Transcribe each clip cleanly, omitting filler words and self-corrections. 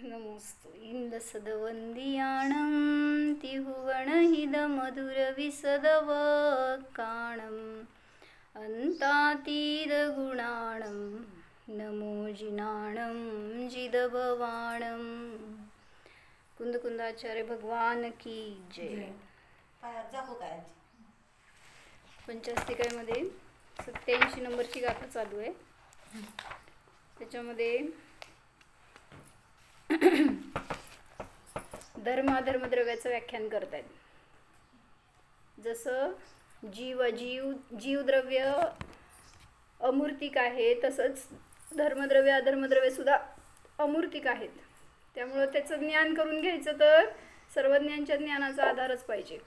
नमोस्तु इंदसदवंदियाणं तिहुवणहिदमधुरविसदवकाणम् अन्तातीतगुणाणं नमो जिनाणं जिदभवाणं। कुंदकुंदाचार्य भगवान की जय। पंचास्तिकामध्ये 87 नंबरची गाथा चालू आहे। त्याच्यामध्ये धर्माधर्मद्रव्याचं व्याख्यान करतायत। जसं जीवद्रव्य अमूर्तिक आहे, तसंच धर्मद्रव्य अधर्मद्रव्य सुद्धा अमूर्तिक आहेत। त्यामुळे त्याचं ज्ञान करून घ्यायचं तर सर्वज्ञांच्या ज्ञानाचा आधारच पाहिजे,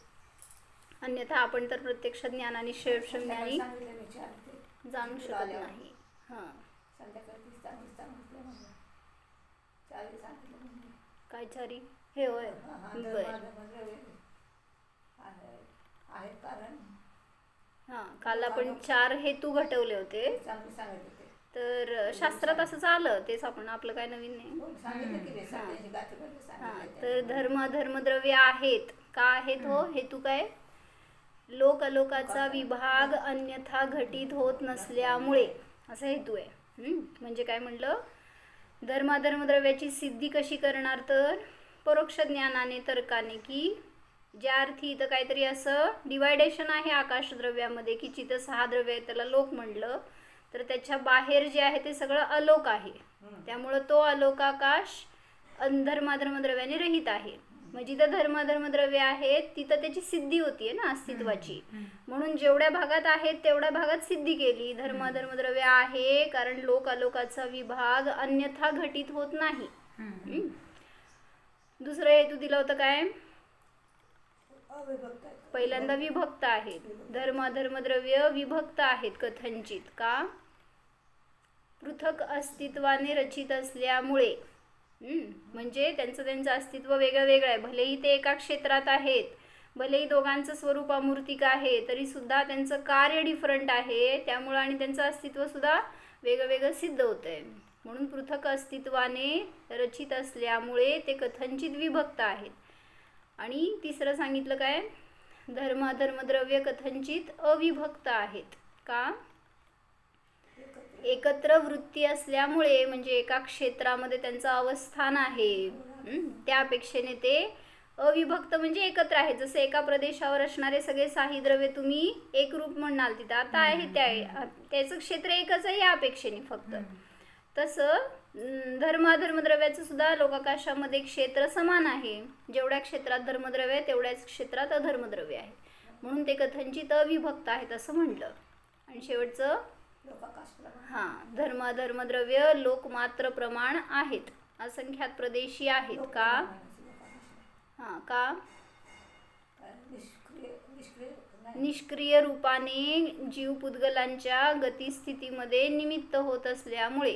अन्यथा आपण तर प्रत्यक्ष ज्ञान आणि शेषज्ञानी जाणू शकत नाही। हां, काय चारी हे होय हां, काल आपण 4 हेतू घटवले होते। तर शास्त्रात असं आलं, तेच आपण आपलं काय नवीन नाही। हां, तर धर्मद्रव्य आहेत का आहेत हो? हेतू काय? लोक अलोकाचा विभाग अन्यथा घटित होत नसल्यामुळे असा हेतू आहे। म्हणजे काय म्हटलं, धर्माधर्मद्रव्याची सिद्धी कशी करणार? तर परोक्ष ज्ञानाने, तर्काने, की ज्या अर्थी इथं काहीतरी असं डिवायडेशन आहे आकाशद्रव्यामध्ये की जिथं 6 द्रव्य आहे त्याला लोक म्हटलं, तर त्याच्या बाहेर जे आहे ते सगळं अलोक आहे। त्यामुळं तो अलोक आकाश धर्माधर्मद्रव्याने रहित आहे। मग जिथं धर्माधर्मद्रव्य आहेत तिथं त्याची सिद्धी होतीये ना अस्तित्वाची, म्हणून जेवढ्या भागात आहेत तेवढ्या भागात सिद्धी केली। धर्माधर्मद्रव्य आहे कारण लोक अलोकाचा विभाग अन्यथा घटित होत नाही। दुसरा हेतू दिला होता काय? पहिल्यांदा विभक्त आहेत, धर्माधर्मद्रव्य विभक्त आहेत कथनचित का? पृथक अस्तित्वाने रचित असल्यामुळे। म्हणजे त्यांचं अस्तित्व वेगळं वेगळं आहे। भलेही ते एका क्षेत्रात आहेत, भलेही दोघांचं स्वरूप अमूर्तिक आहे, तरी सुद्धा त्यांचं कार्य डिफरंट आहे। त्यामुळे आणि त्यांचं अस्तित्व सुद्धा वेगळं वेगळं सिद्ध होतंय। म्हणून पृथक अस्तित्वाने रचित असल्यामुळे ते कथनचित विभक्त आहेत। आणि तिसरं सांगितलं काय? धर्माधर्मद्रव्य कथनचित अविभक्त आहेत का? एकत्र वृत्ती असल्यामुळे, म्हणजे एका क्षेत्रामध्ये त्यांचं अवस्थान आहे, त्या अपेक्षेने ते अविभक्त म्हणजे एकत्र आहेत। जसं एका प्रदेशावर असणारे सगळे 6 द्रव्य तुम्ही एक रूप म्हणाल तिथं आता आहे त्याचं क्षेत्र एकच आहे या अपेक्षेने फक्त, तसं धर्माधर्मद्रव्याचं सुद्धा लोकाकाशामध्ये क्षेत्र समान आहे। जेवढ्या क्षेत्रात धर्मद्रव्य आहे तेवढ्याच क्षेत्रात अधर्मद्रव्य आहे, म्हणून ते कथनचित अविभक्त आहेत असं म्हटलं। आणि शेवटचं हां, धर्माधर्मद्रव्य लोकमात्र प्रमाण आहेत, असंख्यात प्रदेशी आहेत का? हां, का? निष्क्रिय रूपाने जीव पुद्गलांच्या गतिस्थितीमध्ये निमित्त होत असल्यामुळे।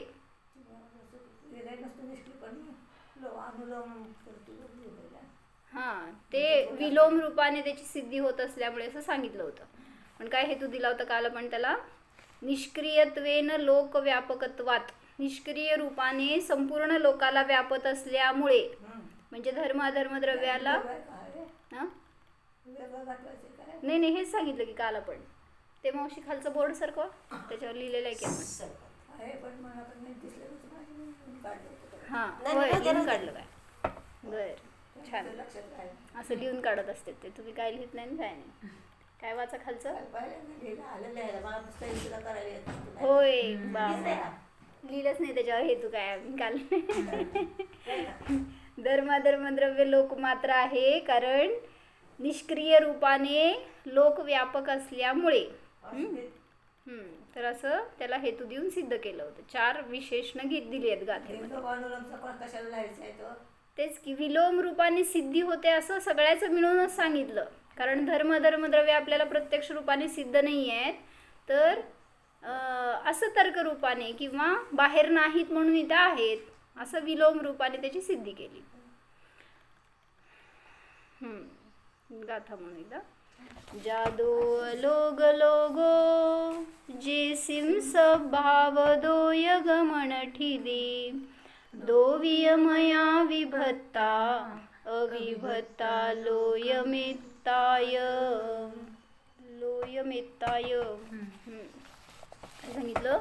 हां, ते विलोम रूपाने त्याची सिद्धी होत असल्यामुळे असं सांगितलं होतं। पण काय हेतू दिला होता काल आपण त्याला? निष्क्रियत्वेन लोक व्यापकत्वात, निष्क्रिय रूपाने संपूर्ण लोकाला व्यापत असल्यामुळे। म्हणजे धर्माधर्मद्रव्याला नाही हेच सांगितलं की काल आपण। ते मावशी खालचं बोर्ड सरकवा, त्याच्यावर लिहिलेलं आहे की आपण। हां होय, लिहून काढलं काय? बरं, छान। असं लिहून काढत असते ते, तुम्ही काय लिहित नाही काय नाही। काय वाचा खालचं? होय बाबा, लिहिलंच नाही त्याच्यावर हेतू काय काल। धर्माधर्मद्रव्य लोकमात्र आहे कारण निष्क्रिय रूपाने लोक व्यापक असल्यामुळे। तर असं त्याला हेतू देऊन सिद्ध केलं होतं। 4 विशेषण दिली आहेत गाथेमध्ये। तेच की विलोम रूपाने सिद्धी होते असं सगळ्याचं मिळूनच सांगितलं, कारण धर्मधर्मद्रव्य आपल्याला प्रत्यक्ष रूपाने सिद्ध नाही आहेत, तर असं तर्क रूपाने किंवा बाहेर नाहीत म्हणून इथं आहेत असं विलोम रूपाने त्याची सिद्धी केली। गाथा म्हणून एकदा। जादो लोग लोगो जे सिम सब भाव दो यगमन ठिदी दोवियमया विभक्ता अविभक्ता लोयमेत्ताय सांगितलं.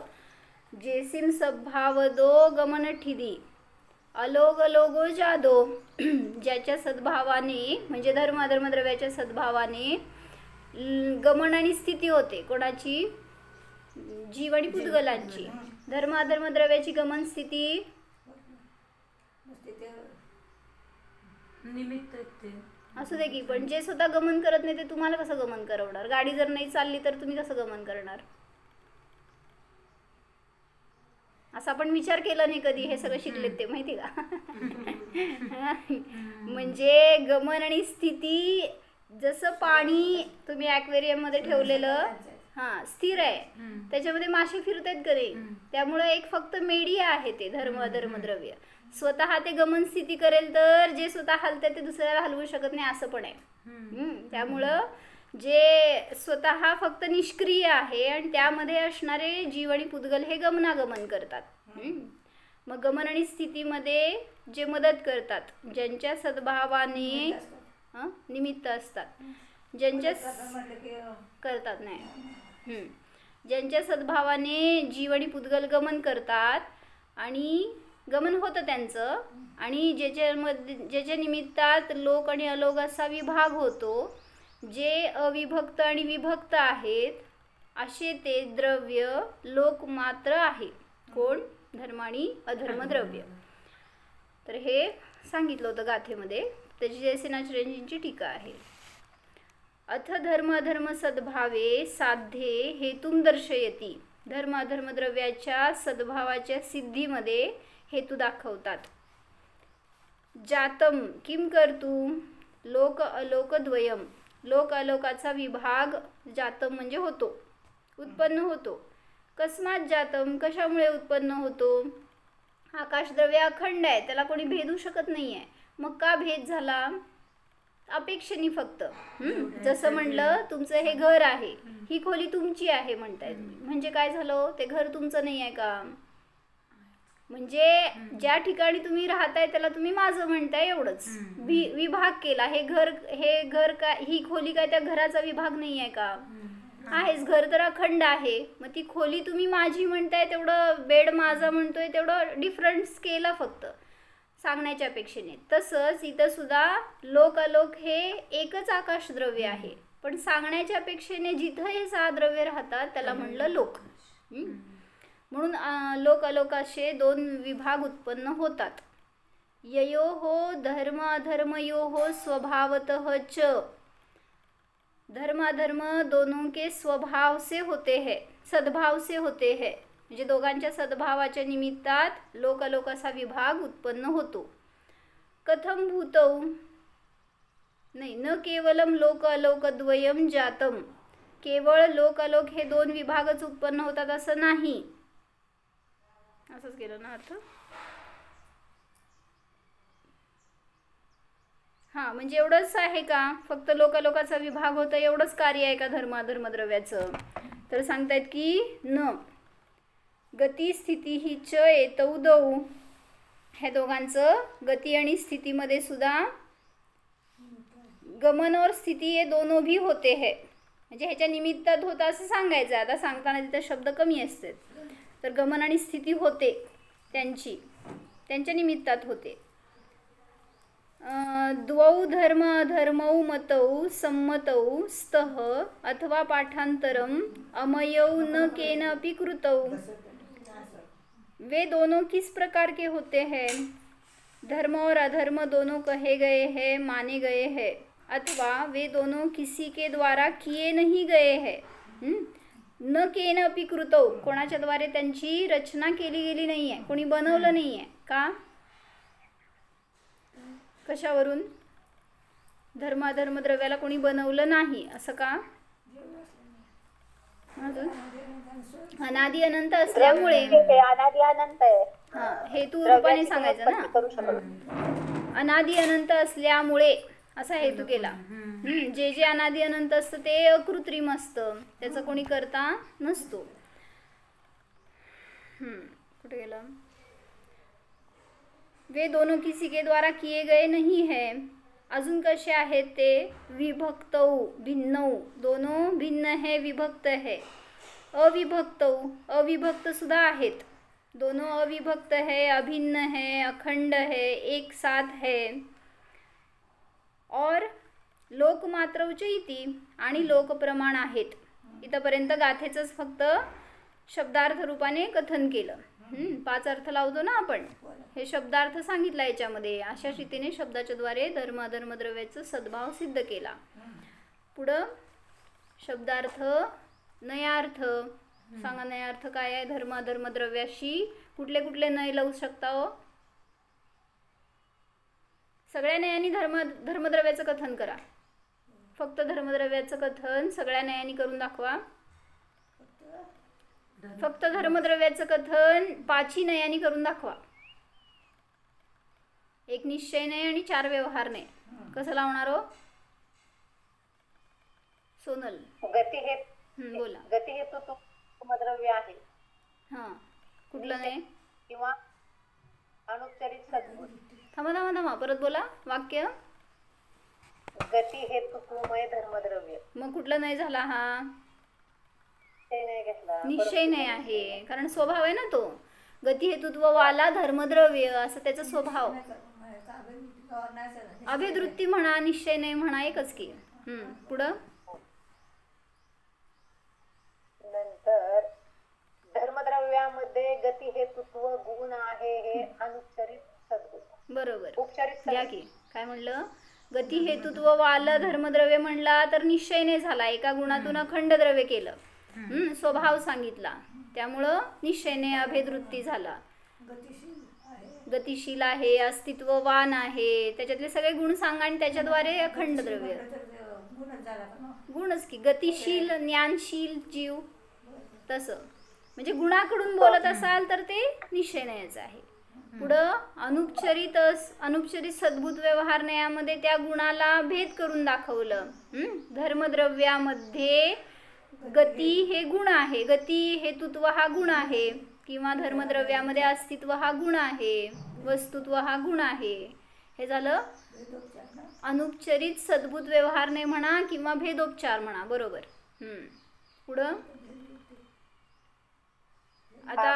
जेसिम सद्भाव दो गमन ठिदी अलोग अलोगो जादो. ज्याच्या सद्भावाने म्हणजे धर्म अधर्म द्रव्याच्या सद्भावाने गमन आणि स्थिती होते. कोणाची? जीव आणि पुद्गलांची. धर्म अधर्म द्रव्याची गमन स्थिती असू दे की, पण जे स्वतः गमन करत नाही ते तुम्हाला कसं गमन करवणार? गाडी जर नाही चालली तर तुम्ही कसं गमन करणार? असा आपण विचार केला नाही कधी. हे सगळं शिकलेत ते माहिती का? म्हणजे गमन आणि स्थिती, जसं पाणी तुम्ही ॲक्वेरियम मध्ये ठेवलेलं स्थिर आहे, त्याच्यामध्ये मासे फिरतायत का नाही? त्यामुळे एक फक्त मीडिया आहे ते धर्म अधर्म द्रव्य. स्वतः ते गमन स्थिती करेल तर जे स्वतः हलते ते दुसऱ्याला हलवू शकत नाही असं पण आहे. त्यामुळं जे स्वतः फक्त निष्क्रिय आहे आणि त्यामध्ये असणारे जीव आणि पुद्गल हे गमनागमन करतात. मग गमन आणि स्थितीमध्ये जे मदत करतात, ज्यांच्या सद्भावाने निमित्त असतात, ज्यांच्या करतात नाही, ज्यांच्या सद्भावाने जीव आणि पुद्गल गमन करतात आणि गमन होतं त्यांचं, आणि ज्याच्या निमित्तात लोक आणि अलोक असा विभाग होतो, जे अविभक्त आणि विभक्त आहेत असे ते द्रव्य लोक मात्र आहे. कोण? धर्म आणि अधर्म द्रव्य. तर हे सांगितलं होतं गाथेमध्ये. त्याची जयसेनाचार्यांची टीका आहे. अथ धर्म अधर्म सद्भावे साध्ये हेतुम दर्शयती. धर्म अधर्म द्रव्याच्या सद्भावाच्या सिद्धीमध्ये हेतू दाखवतात. जातम किम कर्तुम लोक अलोक द्वयम. लोक अलोकाचा विभाग जातम म्हणजे होतो, उत्पन्न होतो. कस्मात जातम, कशामुळे उत्पन्न होतो? आकाशद्रव्य अखंड आहे, त्याला कोणी भेदू शकत नाही आहे. मग का भेद झाला? अपेक्षेने फक्त. जसं म्हणलं तुमचं हे घर आहे, ही खोली तुमची आहे म्हणताय तुम्ही, म्हणजे काय झालं? ते घर तुमचं नाही आहे का? म्हणजे ज्या ठिकाणी तुम्ही राहताय त्याला तुम्ही माझं म्हणताय एवढंच. विभाग केला. हे घर काय, ही खोली काय त्या घराचा विभाग नाही आहे का? आहेच. घर तर अखंड आहे. मग ती खोली तुम्ही माझी म्हणताय, तेवढं बेड माझा म्हणतोय, तेवढं डिफरन्स केला फक्त सांगण्याच्या अपेक्षेने. तसंच इथं सुद्धा लोक अलोक हे एकच आकाशद्रव्य आहे, पण सांगण्याच्या अपेक्षेने जिथं हे 6 द्रव्य राहतात त्याला म्हणलं लोक. म्हणून लोक अलोक असे 2 विभाग उत्पन्न होतात. ययोहो धर्म अधर्मयोहो स्वभावतः च. धर्म अधर्म दोनों के स्वभाव से होते हैं, सद्भाव से होते हैं. म्हणजे दोघांच्या सद्भावाच्या निमित्तात लोक अलोक असा विभाग उत्पन्न होतो. कथम भूतौ नाही, न केवलम लोक अलोक द्वयम जातम. केवळ लोक अलोक हे 2 विभागच उत्पन्न होतात असं नाही. असंच केलं ना अर्थ? म्हणजे एवढंच आहे का? फक्त लोकालोकाचा विभाग होता एवढंच कार्य आहे का धर्म अधर्म द्रव्याचं? तर सांगतायत की न गती स्थिती ही च येतौ दौ. ह्या दोघांचं गती आणि स्थितीमध्ये सुद्धा गमन और स्थिती हे दोनों भी होते है. म्हणजे ह्याच्या निमित्तात होता असं सांगायचं. आता सांगताना तिथे शब्द कमी असतात. तर गमन आणि स्थिती होते त्यांच्या निमित्तात होते. द्वौ धर्म अधर्मौ मतौ सम्मतौ स्तः अथवा पाठांतरम अमयौ न केन अपि कृतौ. वे दोनों किस प्रकार के होते हैं? धर्म और अधर्म दोनों कहे गए हैं, माने गए हैं, अथवा वे दोनों किसी के द्वारा किए नहीं गए हैं. न केन अपि कृतौ. कोणाच्या द्वारे त्यांची रचना केली गेली नाही आहे, कोणी बनवलं नाही आहे. का? कशावरून? धर्म अधर्म द्रव्याला कोणी बनवलं नाही असं का? अनादि अनंत असल्यामुळे. हेतू रूपाने सांगायचं ना. अनादि अनंत असल्यामुळे असा हेतू केला. जे जे अनादि अनंत असतं ते अकृत्रिम असतं, त्याचा कोणी करता नसतो. कुठे गेला? वे दोनों किसी के द्वारा किए गए नहीं है. अजून कसे आहेत ते? विभक्तौ, भिन्नौ, दोनों भिन्न है, विभक्त है. अविभक्तौ, अविभक्त सुद्धा आहेत, दोनों अविभक्त है, अभिन्न है, अखंड है, एक साथ है. और लोकमात्रौच इति, आणि लोकप्रमाण आहेत. इथपर्यंत गाथेचंच फक्त शब्दार्थ रूपाने कथन केलं. 5 अर्थ लावतो ना आपण, हे शब्दार्थ सांगितला याच्यामध्ये. अशा रीतीने शब्दाच्या द्वारे धर्म अधर्म द्रव्याचा सद्भाव सिद्ध केला. पुढं शब्दार्थ नयार्थ सांगा. नयार्थ काय आहे? धर्म अधर्म द्रव्याशी कुठले कुठले नय लावू शकता हो? सगळ्या नयांनी धर्मद्रव्याचं कथन करा. फक्त धर्मद्रव्याचं कथन सगळ्या नयांनी करून दाखवा. फक्त धर्मद्रव्याचं कथन 5 नयांनी करून दाखवा. 1 निश्चय नय आणि 4 व्यवहार नय. कसं लावणार हो सोनल? गती हे बोला. गती हे तो धर्मद्रव्य आहे. हां, कुठलं नाही? किंवा अनुपचारित सद्गुण. थांबा परत बोला वाक्य. गती हे तुमय धर्मद्रव्य. मग कुठलं नाही झाला हा? नाही घेतला. निश्चय नाही आहे, कारण स्वभाव आहे ना तो. गती हेतुत्व वाला धर्मद्रव्य असं त्याचा स्वभाव. अभेदवृत्ती म्हणा, निश्चय नाही म्हणा, एकच की. पुढं नंतर धर्मद्रव्यामध्ये गती हेतुत्व गुण आहे हे अनुपचारित सद्गुण. बरोबर. उपचारित या की काय म्हणलं? गती हेतुत्व वाला धर्मद्रव्य म्हणला तर निश्चय नाही झाला, एका गुणातून अखंड द्रव्य केलं. स्वभाव सांगितला, त्यामुळं निश्चयने अभेदवृत्ती झाला. गतिशील आहे, अस्तित्ववान आहे, त्याच्यातले सगळे गुण सांगा आणि त्याच्याद्वारे अखंड द्रव्य. गुणच की. गतिशील, ज्ञानशील जीव, तसं म्हणजे गुणाकडून बोलत असाल तर ते निश्चयनयच आहे. पुढं अनुपचरित सद्भूत व्यवहार नयामध्ये त्या गुणाला भेद करून दाखवलं. धर्मद्रव्यामध्ये गती हे गुण आहे, गती हेतुत्व हा गुण आहे, किंवा धर्मद्रव्यामध्ये अस्तित्व हा गुण आहे, वस्तुत्व हा गुण आहे. हे झालं अनुपचरित सद्भूत व्यवहार नाही म्हणा किंवा भेदोपचार म्हणा. बरोबर. पुढं आता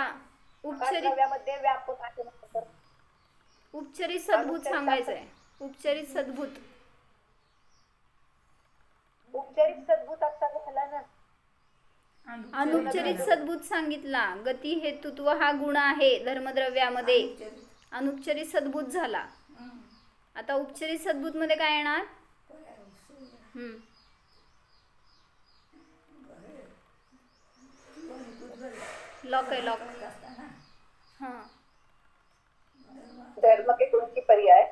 उपचरित सद्भूत सांगायचं आहे. उपचरित सद्भूत आता झाला ना. अनुपचरित सद्भूत सांगितला. गती हेतुत्व हा गुण आहे धर्मद्रव्यामध्ये, अनुपचरित सद्भूत झाला. आता उपचरित सद्भूत मध्ये काय येणार? लॉक आहे, लॉक. धर्म के गुण की पर्याय,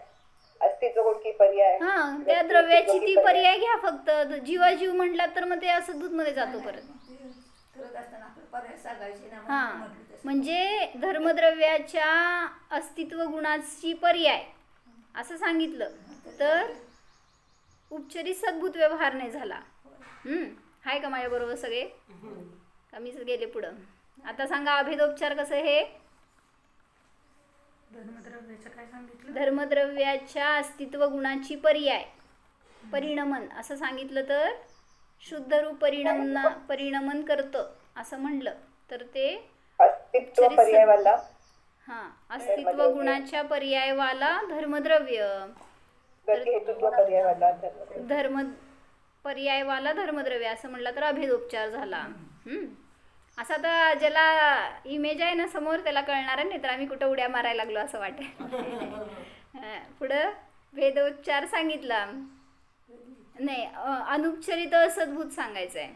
अस्तित्व गुण की पर्याय. त्या द्रव्याची ती पर्याय घ्या फक्त. जीवाजीव म्हटला तर मग ते असद्भूत मध्ये जातो परत. म्हणजे धर्मद्रव्याच्या अस्तित्व गुणाची पर्याय असं सांगितलं तर उपचरित सद्भूत व्यवहार नाही झाला. हाय का माझ्या बरोबर सगळे? कमीच गेले पुढं. आता सांगा अभेदोपचार कसं? हे धर्मद्रव्याच्या अस्तित्व गुणाची पर्याय, परिणमन असं सांगितलं तर शुद्ध रूप परिणमन करतं असं म्हणलं तर ते अस्तित्व गुणाच्या पर्यायवाला धर्मद्रव्य. धर्म पर्यायवाला धर्मद्रव्य असं म्हणलं तर अभेदोपचार झाला. असं आता ज्याला इमेज आहे ना समोर त्याला कळणार आहे, नाही तर आम्ही कुठं उड्या मारायला लागलो असं वाटेल. पुढं भेदोपचार सांगितला नाही. अनुपचरित सद्भूत सांगायचं आहे.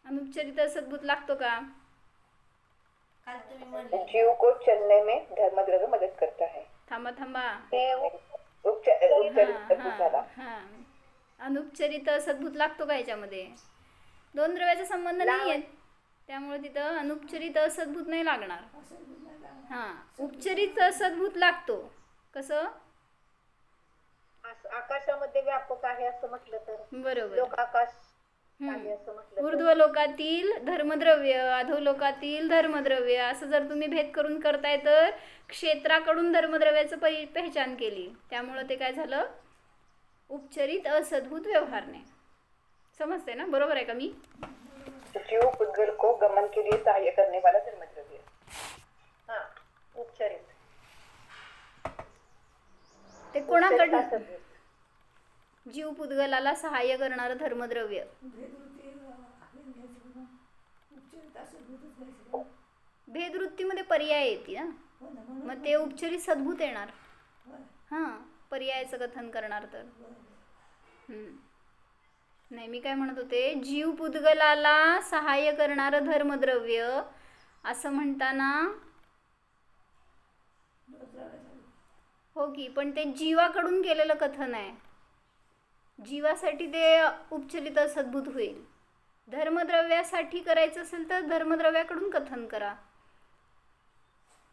अनुपचरित सद्भूत लागतो का? जीव को चलने में धर्मद्रव्य मदद करता है. थांबा. अनुपचरित सद्भूत लागतो का याच्यामध्ये? 2 द्रव्याचा संबंध नाही आहे, त्यामुळे तिथं अनुपचरित सद्भूत नाही लागणार. उपचरित सद्भूत लागतो. कसं? आकाशामध्ये व्यापक आहे असं म्हटलं तर. बरोबर. लोक आकाश आणि असं म्हटलं ऊर्ध्व लोकातील धर्मद्रव्य, अधोलोकातील धर्मद्रव्य असं जर तुम्ही भेद करून करताय तर क्षेत्राकडून धर्मद्रव्याचं पहचान केली, त्यामुळं ते काय झालं, उपचरित असद्भूत व्यवहारने. समजते ना, बरोबर आहे का मी? जीव पुद्गल को गमन के लिए सहाय्य करने वाला धर्मद्रव्य. हाँ, उपचरित. ते कोणाकडनं? जीव पुद्गलाला सहाय्य करणारं धर्मद्रव्य. भेदवृत्तीमध्ये पर्याय येते ना, मग ते उपचरित सद्भूत येणार. हां, पर्यायाचं कथन करणार तर. नाही, मी काय म्हणत होते, जीव पुद्गलाला सहाय्य करणारं धर्मद्रव्य असं म्हणताना हो की, पण ते जीवाकडून केलेलं कथन आहे, जीवासाठी ते उपचलित असद्भूत होईल. धर्मद्रव्यासाठी करायचं असेल तर धर्मद्रव्याकडून कथन करा.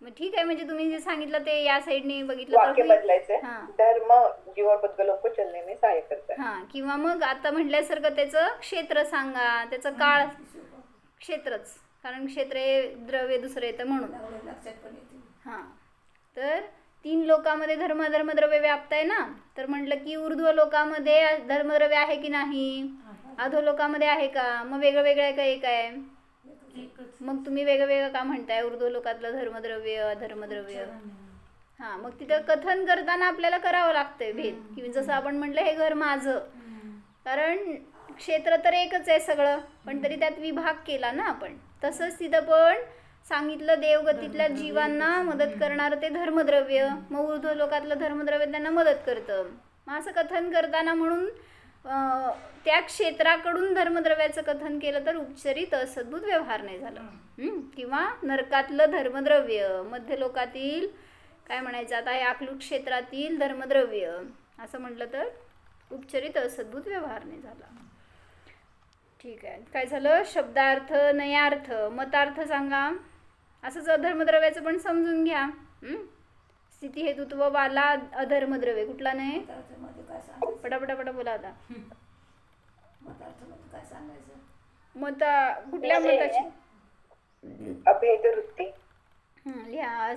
मग ठीक आहे, म्हणजे तुम्ही जे सांगितलं ते या साईडने बघितलं वाक्य तर बदलायचंय. धर्म जीव और पुद्गलों को चलने में सहाय्य करता है. हां, किंवा मग आता म्हटल्यासारखं त्याचं क्षेत्र सांगा, त्याचं काळ, क्षेत्रच, कारण क्षेत्र हे द्रव्य दुसरं येतं म्हणून. हां, तर 3 लोकामध्ये धर्मद्रव्य व्याप्त आहे ना, तर म्हटलं की ऊर्ध्व लोकामध्ये धर्मद्रव्य आहे की नाही, अधोलोकामध्ये आहे का, मग वेगळं वेगळं आहे का एक आहे? मग तुम्ही वेगळं का म्हणताय, ऊर्ध्व लोकातलं धर्मद्रव्य अधर्मद्रव्य? हां, मग तिथं कथन करताना आपल्याला करावं लागतंय भेद, की जसं आपण म्हटलं हे घर माझं, कारण क्षेत्र तर एकच आहे सगळं, पण तरी त्यात विभाग केला ना आपण. तसंच तिथं पण सांगितलं देवगतीतल्या जीवांना मदत करणारं ते धर्मद्रव्य, मग ऊर्ध्व लोकातलं धर्मद्रव्य त्यांना मदत करतं. मग असं कथन करताना म्हणून त्या क्षेत्राकडून धर्मद्रव्याचं कथन केलं तर उपचरित असद्भूत व्यवहार नाही झालं. किंवा नरकातलं धर्मद्रव्य, मध्यलोकातील काय म्हणायचं आता, हे आकलूट क्षेत्रातील धर्मद्रव्य असं म्हटलं तर उपचरित असद्भूत व्यवहार नाही झाला. ठीक आहे, काय झालं, शब्दार्थ, नयार्थ, मतार्थ सांगा. असंच अधर्मद्रव्याचं पण समजून घ्या. स्थिती हेतुत्व वाला अधर्मद्रव्य कुठला नाही, पटापटा बोला आता. मत कुठल्या मताची? अभेदवृत्ती. लिहा,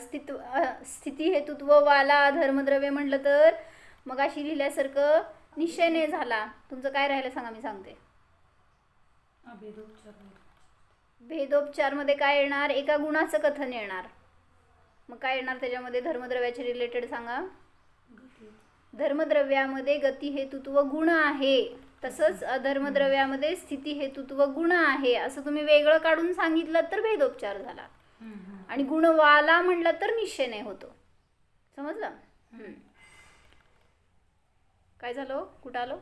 स्थिती हेतुत्व वाला अधर्मद्रव्य म्हटलं तर मग अशी लिहिल्यासारखं निश्चय नाही झाला. तुमचं काय राहिलं सांगा, मी सांगते. भेदोपचारमध्ये काय येणार, एका गुणाचं कथन येणार. मग काय येणार त्याच्यामध्ये, धर्मद्रव्याचे रिलेटेड सांगा. धर्मद्रव्यामध्ये गती हेतुत्व गुण आहे, तसंच अधर्मद्रव्यामध्ये स्थिती हेतुत्व गुण आहे, असं तुम्ही वेगळं काढून सांगितलं तर भेदोपचार झाला. आणि गुणवाला म्हटलं तर निश्चय नाही होतो. समजलं? काय झालं, कुठं आलो?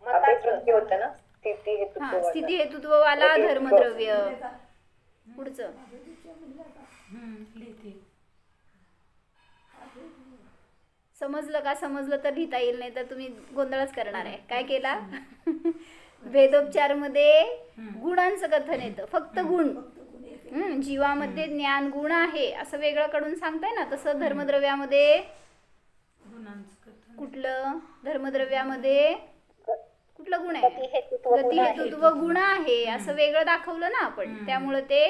होतं ना, स्थिती हेतुत्व वाला धर्मद्रव्य. पुढचं समजलं का? समजलं तर लिहिता येईल, नाही तर तुम्ही गोंधळच करणार आहे. काय केला, भेदोपचारमध्ये गुणांचं कथन येतं, फक्त गुण. जीवामध्ये ज्ञान गुण आहे असं वेगळं कडून सांगताय ना, तसं धर्मद्रव्यामध्ये कुठलं, धर्मद्रव्यामध्ये कुठलं गुण आहे, गती हेतुत्व गुण आहे असं वेगळं दाखवलं ना आपण. त्यामुळं ते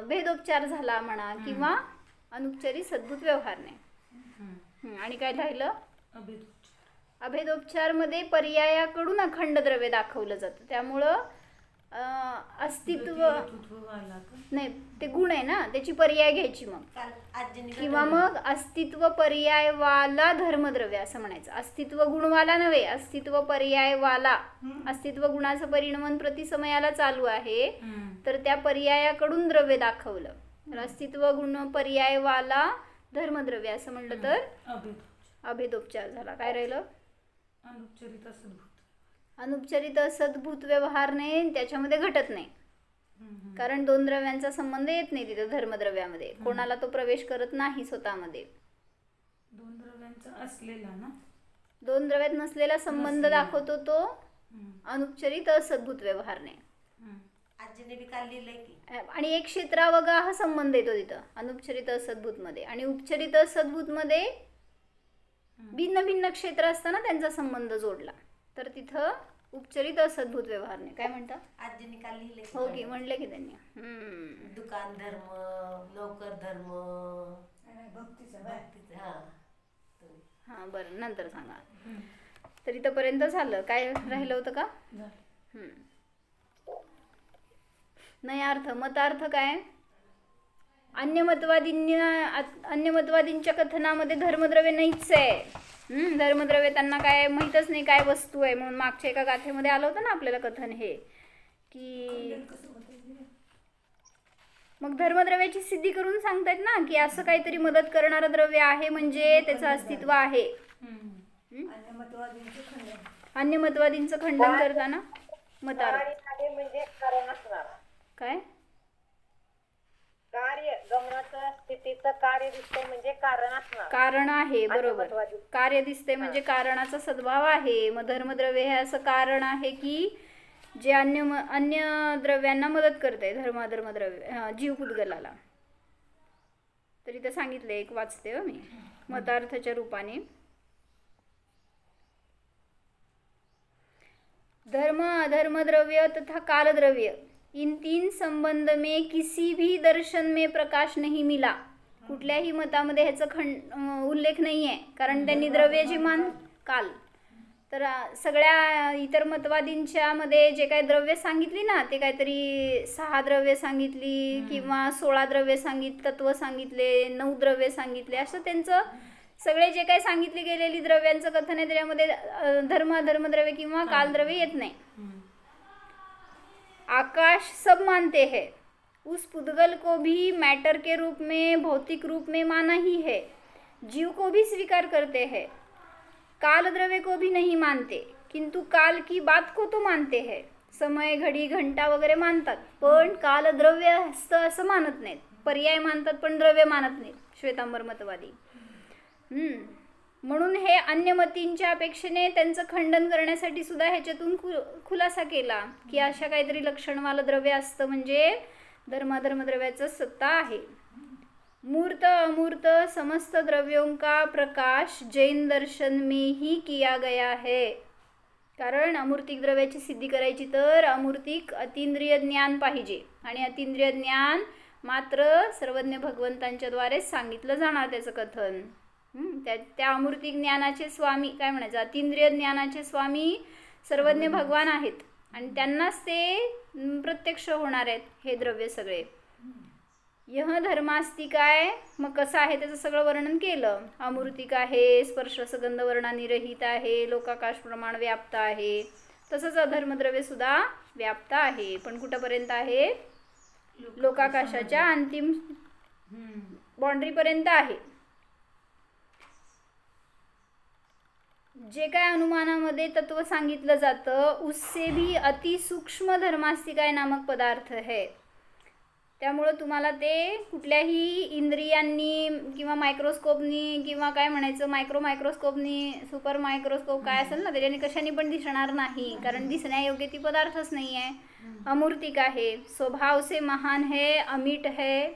भेदोपचार झाला म्हणा, किंवा अनुपचारी सद्भूत व्यवहार नाही. आणि काय राहिलं, अभेदोपचार मध्ये पर्यायाकडून अखंड द्रव्य दाखवलं जातं, त्यामुळं अस्तित्व नाही, ते गुण आहे ना, त्याची पर्याय घ्यायची मग, किंवा मग अस्तित्व पर्यायवाला धर्मद्रव्य असं म्हणायचं. अस्तित्व गुणवाला नव्हे, अस्तित्व पर्यायवाला. अस्तित्व गुणाचं परिणमन प्रतिसमयाला चालू आहे, तर त्या पर्यायाकडून द्रव्य दाखवलं, तर अस्तित्व गुण पर्यायवाला धर्मद्रव्य असं म्हटलं तर अभेदोपचार झाला. काय राहिलं, अनुपचरित असद्भूत व्यवहार नाही, त्याच्यामध्ये घटत नाही, कारण 2 द्रव्यांचा संबंध येत नाही तिथं धर्मद्रव्यामध्ये, कोणाला तो प्रवेश करत नाही स्वतःमध्ये. 2 द्रव्यांचा असलेला ना, 2 द्रव्यात नसलेला संबंध दाखवतो तो अनुपचरित असद्भूत व्यवहार नाही. आणि एक क्षेत्रावगा हा संबंध येतो तिथं अनुपचरित असद्भूत मध्ये, आणि उपचरित असद्भूत मध्ये भिन्न भिन्न क्षेत्र असताना त्यांचा संबंध जोडला तर तिथं उपचरित असद्भुत व्यवहारने. काय म्हणता? आजीने काल लिहिले हो की म्हणले की त्यांनी. दुकान धर्म, नोकर धर्म, भक्तीचं. हां बरं, नंतर सांगा. तर इथंपर्यंत झालं. काय राहिलं होतं का? नयार्थ. मतार्थ काय? अन्यमतवादींच्या कथनामध्ये धर्मद्रव्य नाहीच आहे. धर्मद्रव्य त्यांना काय माहीतच नाही काय वस्तू आहे. म्हणून मागच्या एका गाथेमध्ये आलं होतं ना आपल्याला कथन हे, की मग धर्मद्रव्याची सिद्धी करून सांगतायत ना की असं काहीतरी मदत करणारं द्रव्य आहे म्हणजे त्याचं अस्तित्व आहे. अन्यमतवादींचं खंडन करताना मतार्थ म्हणजे कारण असणार. काय? कार्य गमनाचं स्थितीचं कार्य दिसतंय म्हणजे कारण असणार. कारण आहे, बरोबर. कार्य दिसते म्हणजे कारणाचा सद्भाव आहे. मग धर्मद्रव्य हे असं कारण आहे की जे अन्य द्रव्यांना मदत करते. धर्मद्रव्य जीव पुद्गलाला. तर इथं सांगितलं, एक वाचते हो मी मतार्थाच्या रूपाने. धर्म अधर्म द्रव्य तथा काल द्रव्य इन तीन संबंध में किसी भी दर्शन में प्रकाश नहीं मिला. कुठल्याही मतामध्ये ह्याचं उल्लेख नाही आहे, कारण त्यांनी द्रव्याची काल. तर सगळ्या इतर मतवादींच्या मध्ये जे काही द्रव्य सांगितली ना, ते काहीतरी 6 द्रव्य सांगितली किंवा 16 द्रव्य तत्व सांगितले, 9 द्रव्य सांगितले. असं त्यांचं सगळे जे काही सांगितली गेलेली द्रव्यांचं कथन आहे त्याच्यामध्ये धर्मद्रव्य किंवा कालद्रव्य येत नाही. आकाश सब मानते हैं, उस पुद्गल को भी मैटर के रूप में, भौतिक रूप में माना ही है. जीव को भी स्वीकार करते हैं, काल द्रव्य को भी नहीं मानते, किंतु काल की बात को तो मानते हैं. समय, घडी, घंटा वगैरे मानतात, पण काल द्रव्य असतं असं मानत नाहीत. पर्याय मानतात पण द्रव्य मानत नाहीत श्वेतांबर मतवादी. म्हणून हे अन्यमतींच्या अपेक्षेने त्यांचं खंडन करण्यासाठी सुद्धा ह्याच्यातून खुलासा केला की अशा काहीतरी लक्षणवालं द्रव्य असतं म्हणजे धर्मद्रव्याचं सत्ता आहे. मूर्त अमूर्त समस्त द्रव्यों का प्रकाश जैन दर्शन में ही किया गया है. कारण अमूर्तिक द्रव्याची सिद्धी करायची तर अमूर्तिक अतींद्रिय ज्ञान पाहिजे, आणि अतींद्रिय ज्ञान मात्र सर्वज्ञ भगवंतांच्या द्वारेच सांगितलं जाणार त्याचं कथन. त्या अमूर्तिक ज्ञानाचे स्वामी काय म्हणायचं, अतींद्रिय ज्ञानाचे स्वामी सर्वज्ञ भगवान आहेत, आणि त्यांनाच ते प्रत्यक्ष होणार आहेत हे द्रव्य सगळे. यह धर्मास्तिक आहे, मग कसं आहे त्याचं सगळं वर्णन केलं. अमूर्तिक आहे, स्पर्श सगंध वर्णानी रहित आहे, लोकाकाश प्रमाण व्याप्त आहे. तसंच अधर्मद्रव्य सुद्धा व्याप्त आहे, पण कुठंपर्यंत आहे? लोकाकाशाच्या अंतिम बाउंड्रीपर्यंत आहे. जे काय अनुमानामध्ये तत्व सांगितलं जातं उससे भी अति सूक्ष्म धर्मास्तिकाय नामक पदार्थ है. त्यामुळं तुम्हाला ते कुठल्याही इंद्रियांनी किंवा मायक्रोस्कोपनी किंवा काय म्हणायचं मायक्रोस्कोपनी, सुपर मायक्रोस्कोप काय असेल ना त्याच्याने कशाने पण दिसणार नाही, कारण दिसण्यायोग्य ती पदार्थच नाही आहे. अमूर्तिक आहे, स्वभाव से महान है, अमिट है,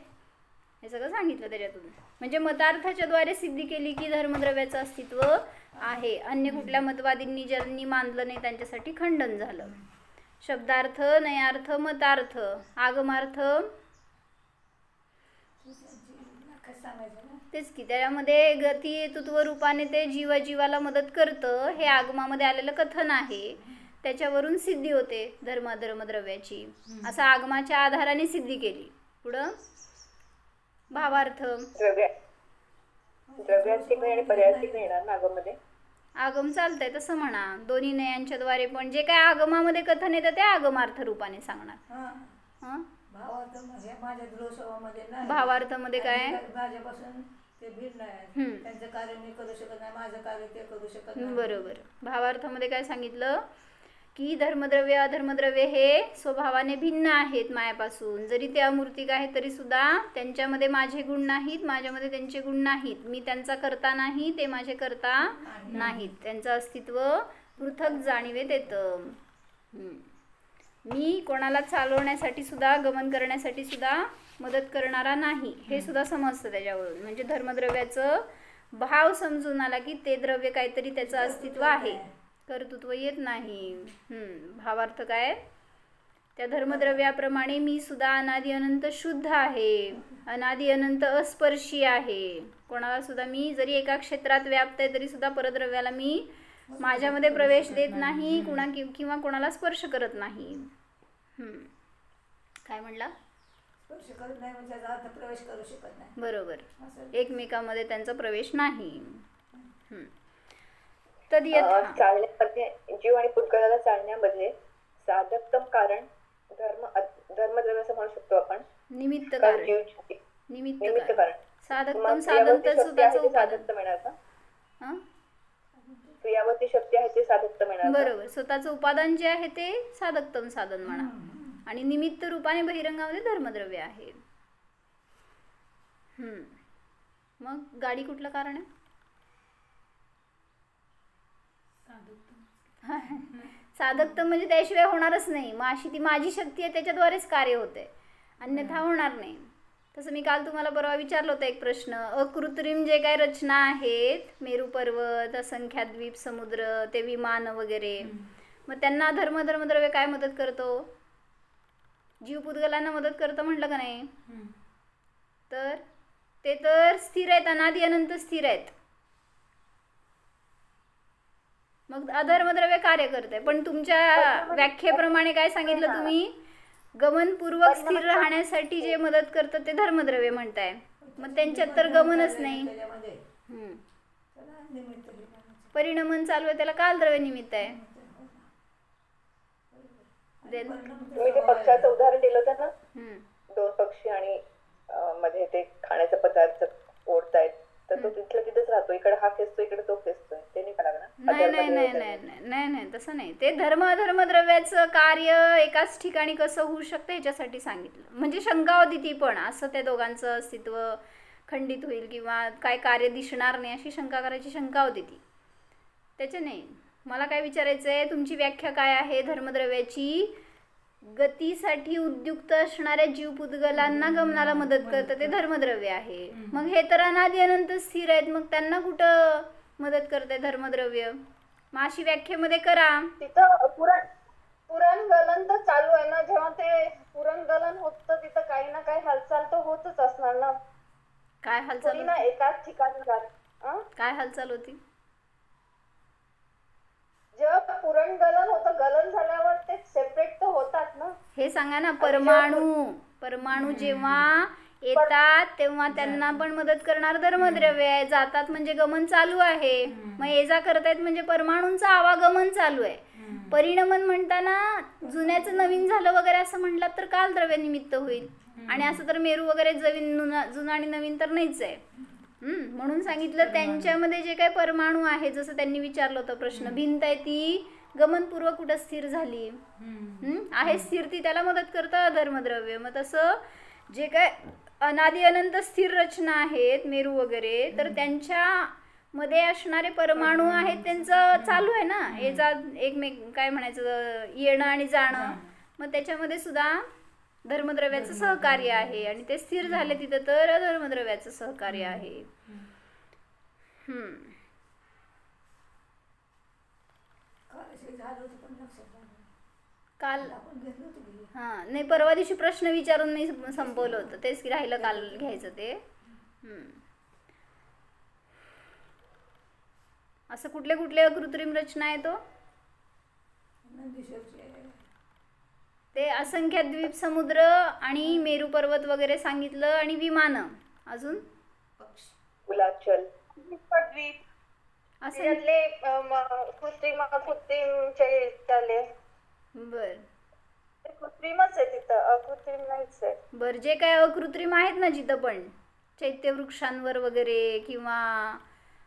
हे सगळं सांगितलं त्याच्यातून. म्हणजे मतार्थाच्या द्वारे सिद्धी केली की धर्मद्रव्याचं अस्तित्व आहे. अन्य कुठल्या मतवादींनी ज्यांनी मानलं नाही त्यांच्यासाठी खंडन झालं. शब्दार्थ, नयार्थ, मतार्थ, आगमार्थ तेच की त्याच्यामध्ये गती तत्व रूपाने ते जीवाला मदत करतं हे आगमामध्ये आलेलं कथन आहे. त्याच्यावरून सिद्धी होते धर्मद्रव्याची, असं आगमाच्या आधाराने सिद्धी केली. पुढं भावार्थ. आगम चालतंय तसं म्हणा, दोन्ही नयांच्या द्वारे, पण जे काय आगमामध्ये कथन येतं ते आगमार्थ रूपाने सांगणार. भावार्थामध्ये काय? बरोबर. भावार्थामध्ये काय सांगितलं की धर्मद्रव्य अधर्मद्रव्य हे स्वभावाने भिन्न आहेत मायापासून. जरी ते अमूर्तिक आहेत तरी सुद्धा त्यांच्यामध्ये माझे गुण नाहीत, माझ्यामध्ये त्यांचे गुण नाहीत. मी त्यांचा करता नाही, ते माझे करता नाहीत. त्यांचं अस्तित्व पृथक जाणीवेत येतं. मी कोणाला चालवण्यासाठी सुद्धा, गमन करण्यासाठी सुद्धा मदत करणारा नाही, हे सुद्धा समजतं त्याच्यावरून. म्हणजे धर्मद्रव्याचं भाव समजून आला की ते द्रव्य काहीतरी त्याचं अस्तित्व आहे. कर्तृत्व येत नाही. भावार्थ काय? त्या धर्मद्रव्याप्रमाणे मी सुद्धा अनादि अनंत शुद्ध आहे, अनादि अनंत अस्पर्शी आहे. कोणाला सुद्धा मी जरी एका क्षेत्रात व्याप्त आहे तरी सुद्धा परद्रव्याला मी माझ्यामध्ये प्रवेश देत नाही, किंवा कोणाला स्पर्श करत नाही. काय म्हणला? स्पर्श करत नाही म्हणजे याचा अर्थ प्रवेश करू शकत नाही. बरोबर, असं. एकमेकांमध्ये त्यांचा प्रवेश नाही. चालण्यामध्ये जीव आणि पुद्गलाला चालण्यामध्ये साधकतम कारण धर्मद्रव्य असं म्हणू शकतो आपण. निमित्त कारण कारण, जीव निमित्त निमित्त कारण. कारण. साधकतम मग साधन तर क्रियावरती शक्ती आहे सुद्धाचं ते उपादान. साधकत्व मिळणार का? हं? क्रियावरती शक्ती आहे ते साधकत्व मिळणार का? बरोबर, स्वतःचं उपादान जे आहे ते साधकतम साधन म्हणा, आणि निमित्त रूपाने बहिरंगामध्ये धर्मद्रव्य आहे. मग गाडी कुठलं कारण आहे? साधकतम म्हणजे त्याशिवाय होणारच नाही. मग अशी ती माझी शक्ती आहे त्याच्याद्वारेच कार्य होते, अन्यथा होणार नाही. तसं मी काल तुम्हाला परवा विचारलं होतं एक प्रश्न. अकृत्रिम जे काही रचना आहेत, मेरू पर्वत, असंख्यात द्वीप, समुद्र, ते विमान वगैरे, मग त्यांना धर्मद्रव्य काय मदत करतो? जीव पुद्गलांना मदत करतं म्हटलं का नाही? तर ते तर स्थिर आहेत, अनादि अनंत स्थिर आहेत. मग अधर्मद्रव्य कार्य करते. पण तुमच्या व्याख्येप्रमाणे काय सांगितलं तुम्ही? गमनपूर्वक स्थिर राहण्यासाठी जे मदत करतं ते धर्मद्रव्य म्हणताय. मग त्यांच्यात तर गमनच नाही. त्याच्यामध्ये त्याला निमित्त घेण्याचं. परिणमन चालू आहे, त्याला कालद्रव्य निमित्त आहे. तुम्ही ते पक्षाचं उदाहरण दिलं होतं ना, 2 पक्षी आणि मध्ये ते खाण्याचा पदार्थ ओढतायत, तर तो तिथल्या तिथेच राहतो. इकडे हा खेचतो, इकडे तो खेचतोय. ते नाही का लागणार? नाही, तसं नाही. ते अधर्मद्रव्याचं कार्य एकाच ठिकाणी कसं होऊ शकतं ह्याच्यासाठी सांगितलं. म्हणजे शंका होती ती पण, असं त्या दोघांचं अस्तित्व खंडित होईल किंवा काय कार्य दिसणार नाही अशी शंका करायची शंका होती ती. त्याच्या नाही. मला काय विचारायचं आहे, तुमची व्याख्या काय आहे धर्मद्रव्याची? गतीसाठी उद्युक्त असणाऱ्या जीवपुद्गलांना गमनाला मदत करतं ते धर्मद्रव्य आहे. मग हे तर अनादि अनंत स्थिर आहेत, मग त्यांना कुठं मदत करते धर्मद्रव्य? मग अशी व्याख्येमध्ये करा. तिथं पुरणगलन तर चालू आहे ना. जेव्हा ते पुरणगलन होतं तिथं काही ना काही हालचाल तर होतच असणार ना. काय हालचाल थोडी ना होती? एकाच ठिकाणी काय हालचाल होती? जेव्हा पुरणगलन होतं, गलन झाल्यावर ते सेपरेट तर होतात ना. हे सांगा ना. परमाणू जेव्हा येतात तेव्हा त्यांना पण मदत करणार धर्मद्रव्य आहे. जातात म्हणजे गमन चालू आहे. मग ये जा करतायत म्हणजे परमाणूंचं आवागमन चालू आहे. परिणमन म्हणताना जुन्याचं नवीन झालं वगैरे असं म्हटलं तर कालद्रव्य निमित्त होईल. आणि असं तर मेरू वगैरे जुनं आणि नवीन तर नाहीच आहे. म्हणून सांगितलं त्यांच्यामध्ये जे काही परमाणू आहे, जसं त्यांनी विचारलं होतं प्रश्न, भिंत आहे ती गमनपूर्वक कुठं स्थिर झाली आहे, स्थिर ती त्याला मदत करतं धर्मद्रव्य. मग तसं जे काय अनादि अनंत स्थिर रचना आहेत मेरू वगैरे, तर त्यांच्यामध्ये असणारे परमाणू आहेत त्यांचं चालू आहे ना, याचा एकमेक काय म्हणायचं येणं आणि जाणं. मग त्याच्यामध्ये सुद्धा धर्मद्रव्याचं सहकार्य आहे आणि ते स्थिर झाले तिथं तर धर्मद्रव्याचं सहकार्य आहे. काल नाही, परवा दिवशी प्रश्न विचारून मी संपवलं होतं, तेच राहिलं काल घ्यायचं ते. असं कुठले कुठले कृत्रिम रचना आहे तो? ते असंख्यात द्वीप, समुद्र आणि मेरू पर्वत वगैरे सांगितलं, आणि विमानं, अजून कुलाचल, द्वीप, असं. बर कृत्रिमच आहे तिथं, अकृत्रिम नाहीच आहे. बर, जे काय अकृत्रिम आहेत ना जिथं पण चैत्यवृक्षांवर वगैरे किंवा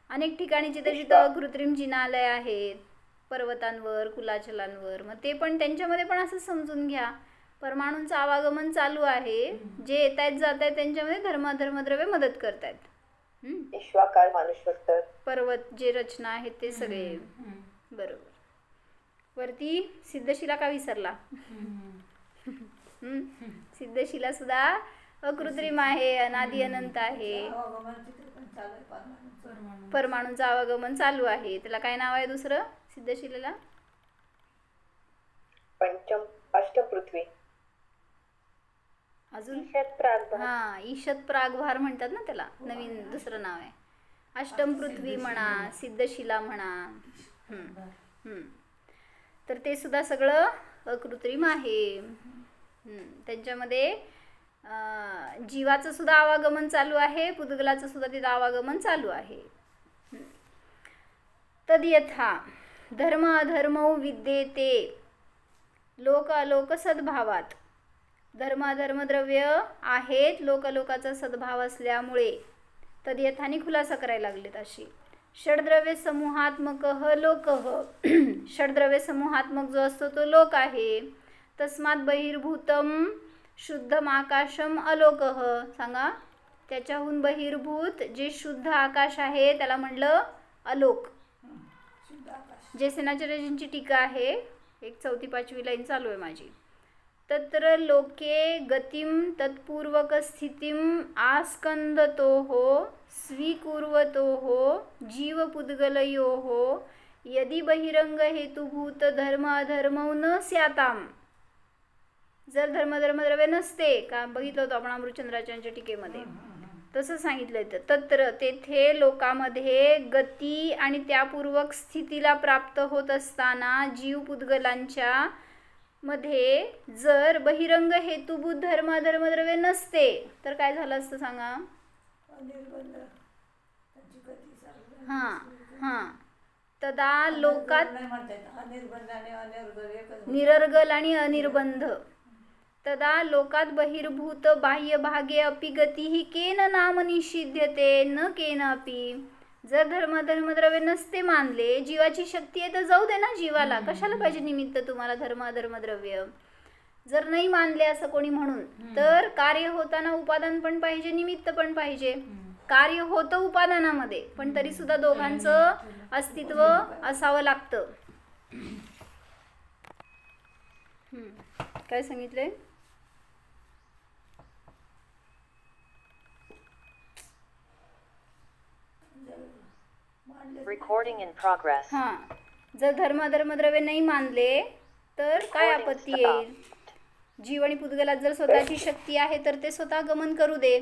अनेक ठिकाणी जिथं अकृत्रिम जिनालय आहेत, पर्वतांवर, कुलाचलांवर, मग ते पण त्यांच्यामध्ये पण असं समजून घ्या परमाणूंचं आवागमन चालू आहे. जे येत आहेत जात आहेत त्यांच्यामध्ये धर्मद्रव्य मदत करतायत. ईश्वाकार, मानुष्योत्तर, पर्वत जे रचना आहेत ते सगळे. बरोबर. वरती सिद्धशिला का विसरला? सिद्धशिला सुद्धा अकृत्रिम आहे, अनादि अनंत आहे, परमाणूंचं आवागमन चालू आहे. त्याला काय नाव आहे दुसरं? सिद्धशिलेला? पंचम अष्टम पृथ्वी. अजून ईशत प्रागभाग. हा, ईशत प्रागभार म्हणतात ना त्याला, नवीन दुसरं नाव आहे. अष्टम पृथ्वी म्हणा, सिद्धशिला म्हणा. तर ते सुद्धा सगळं अकृत्रिम आहे. त्यांच्यामध्ये जीवाचं सुद्धा आवागमन चालू आहे, पुद्गलाचं सुद्धा तिथं आवागमन चालू आहे. तद्यथा धर्म अधर्मौ विद्येते लोक अलोक सद्भावात. धर्म अधर्मद्रव्य आहेत, लोक अलोकाचा सद्भाव असल्यामुळे तद्यथाने खुलासा करायला लागलेत अशी. षड्द्रव्य समूहात्मक लोक. षड्द्रव्य समूहात्मक जो असतो तो लोक आहे. तस्मात बहिर्भूतम शुद्धम आकाशम अलोक. सांगा, त्याच्याहून बहिर्भूत जे शुद्ध आकाश आहे त्याला म्हणलं अलोक. जे सेनाचार्यांची टीका आहे, एक 4-5 लाईन चालू आहे माझी. तत्र लोके गतिम तत्पूर्वक स्थितिम आस्कंदतोः स्वीकुर्वतोः जीवपुद्गलयोः यदि बहिरंग हेतुभूत धर्म अधर्मौ न स्याताम. जर धर्मधर्मद्रव्य नसते का, बघितलं होतं आपण अमृतचंद्राच्या टीकेमध्ये, तसं सांगितलं होतं. तत्र तेथे लोकामध्ये गती आणि त्यापूर्वक स्थितीला प्राप्त होत असताना जीव पुद्गलांच्या मध्ये जर बहिरंग हेतुभूत धर्म अधर्मद्रव्य नसते तर काय झालं असतं सांगा? तदा लोकात निरर्गल आणि अनिर्बंध. तदा लोकात बहिर्भूत बाह्य भागे अपि गतिः केन नाम निषिध्यते न केन अपि. जर धर्मद्रव्य नसते मानले, जीवाची शक्ती आहे तर जाऊ दे ना जीवाला, कशाला पाहिजे निमित्त तुम्हाला धर्मद्रव्य. जर नाही मानले असं कोणी म्हणून, तर कार्य होताना उपादान पण पाहिजे, निमित्त पण पाहिजे. कार्य होतं उपादानामध्ये, पण तरी सुद्धा दोघांचं अस्तित्व असावं लागतं. काय सांगितलंय? Recording in progress. जर धर्मद्रव्य नाही मानले तर काय आपत्ती येईल? जीव आणि पुद्गलात जर स्वतःची शक्ती आहे तर ते स्वतः गमन करू दे.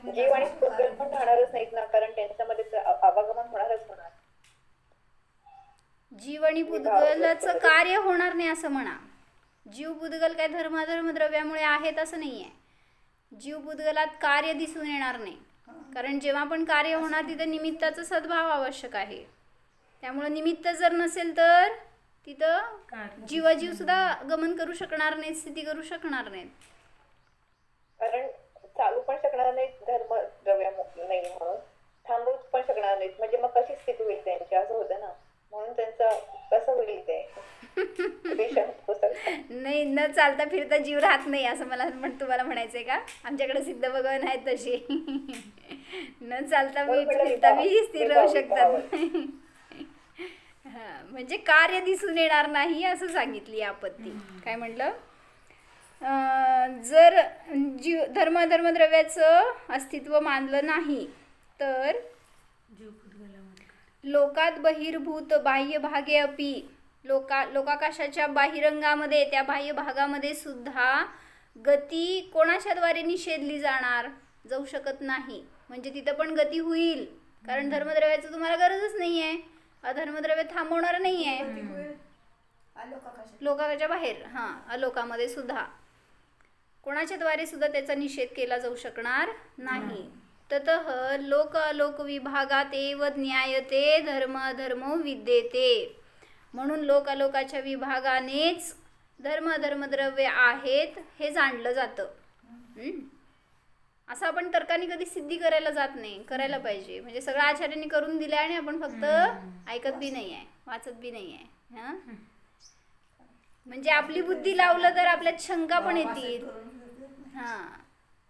जीव आणि पुद्गल पण राहणारच नाहीत ना, कारण त्यांच्यामध्ये आवागमन होणारच होणार. जीव आणि पुद्गलाचं कार्य होणार नाही असं म्हणा. जीव पुद्गल काय धर्मद्रव्यामुळे आहेत असं नाही आहे. जीव पुद्गलात कार्य दिसून येणार नाही, कारण जेव्हा पण कार्य होणार तिथं निमित्ताचा सद्भाव आवश्यक आहे. त्यामुळे निमित्त जर नसेल तर तिथं जीवाजीव सुद्धा गमन करू शकणार नाहीत, स्थिती करू शकणार नाहीत. कारण चालू पण शकणार नाहीत धर्मद्रव्य नाही म्हणून, थांबवू पण शकणार नाहीत, म्हणजे मग कशी स्थिती होईल त्यांची, असं होतं ना. म्हणून त्यांचं कसं होईल ते नाही, न चालता फिरता जीव राहत नाही असं मला तुम्हाला म्हणायचंय का? आमच्याकडे सिद्ध भगवान आहेत तसे. न चालता फिरता मी स्थिर राहू शकतात. म्हणजे कार्य दिसून येणार नाही असं सांगितली आपत्ती. काय म्हटलं? जर जीव धर्मद्रव्याचं अस्तित्व मानलं नाही तर लोकात बहिर्भूत बाह्य भागे अपि. लोकाकाशाच्या बाहिरंगामध्ये, त्या बाह्य भागामध्ये सुद्धा गती कोणाच्याद्वारे निषेधली जाऊ शकत नाही. म्हणजे तिथं पण गती होईल, कारण धर्मद्रव्याचं तुम्हाला गरजच नाही आहे. अधर्मद्रव्य थांबवणार नाही आहे. लोकाच्या बाहेर अलोकामध्ये सुद्धा कोणाच्याद्वारे सुद्धा त्याचा निषेध केला जाऊ शकणार नाही. ततः लोक अलोक विभागात एव ज्ञायते धर्म अधर्मो विद्येते. म्हणून लोक अलोकाच्या विभागानेच धर्म अधर्मद्रव्य आहेत हे जाणलं जातं. असं आपण तर्काने कधी सिद्धी करायला जात नाही. करायला पाहिजे, म्हणजे सगळं आचार्यांनी करून दिलं आणि आपण फक्त ऐकत बी नाही आहे, वाचत बी नाही आहे. म्हणजे आपली बुद्धी लावलं तर आपल्यात शंका पण येतील.